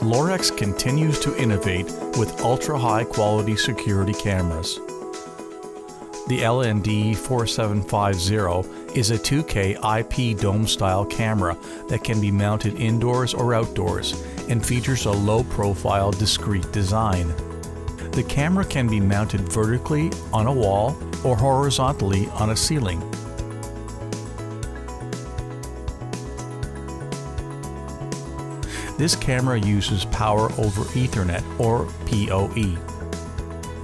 Lorex continues to innovate with ultra-high quality security cameras. The LND4750 is a 2K IP dome-style camera that can be mounted indoors or outdoors and features a low-profile, discreet design. The camera can be mounted vertically on a wall or horizontally on a ceiling. This camera uses Power over Ethernet, or PoE.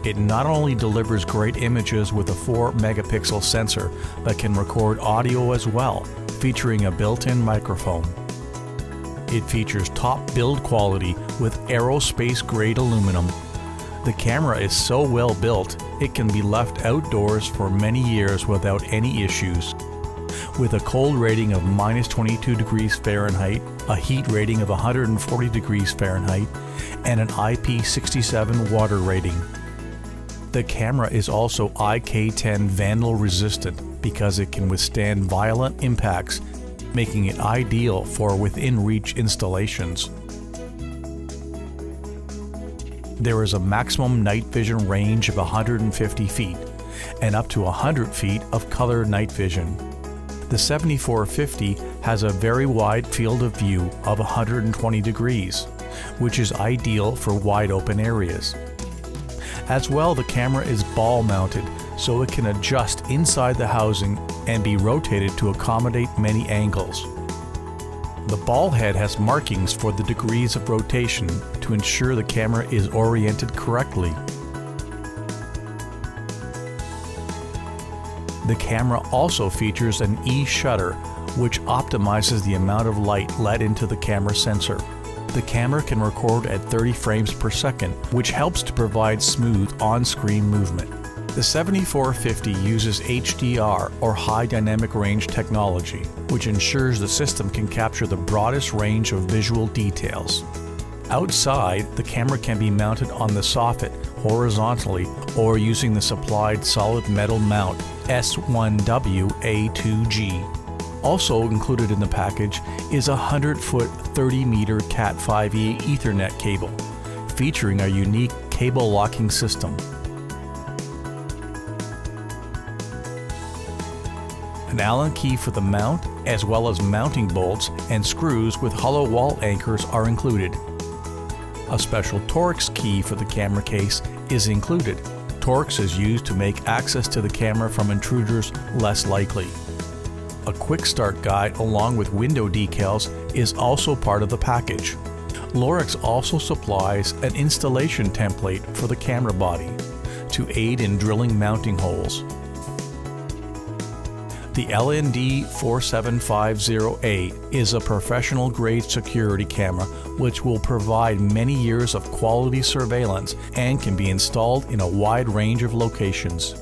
It not only delivers great images with a 4-megapixel sensor, but can record audio as well, featuring a built-in microphone. It features top build quality with Aero-space grade aluminum. The camera is so well built, it can be left outdoors for many years without any issues. With a cold rating of -22 degrees Fahrenheit, a heat rating of 140 degrees Fahrenheit, and an IP67 water rating. The camera is also IK10 vandal resistant because it can withstand violent impacts, making it ideal for within-reach installations. There is a maximum night vision range of 150 feet and up to 100 feet of color night vision. The 7450 has a very wide field of view of 120 degrees, which is ideal for wide open areas. As well, the camera is ball mounted, so it can adjust inside the housing and be rotated to accommodate many angles. The ball head has markings for the degrees of rotation to ensure the camera is oriented correctly. The camera also features an E-shutter, which optimizes the amount of light let into the camera sensor. The camera can record at 30 frames per second, which helps to provide smooth on-screen movement. The 7450 uses HDR, or High Dynamic Range technology, which ensures the system can capture the broadest range of visual details. Outside, the camera can be mounted on the soffit horizontally or using the supplied solid metal mount S1W-A2G. Also included in the package is a 100-foot 30-meter Cat5e Ethernet cable, featuring a unique cable locking system. An Allen key for the mount, as well as mounting bolts and screws with hollow wall anchors are included. A special Torx key for the camera case is included. Torx is used to make access to the camera from intruders less likely. A quick start guide along with window decals is also part of the package. Lorex also supplies an installation template for the camera body to aid in drilling mounting holes. The LND4750A is a professional-grade security camera which will provide many years of quality surveillance and can be installed in a wide range of locations.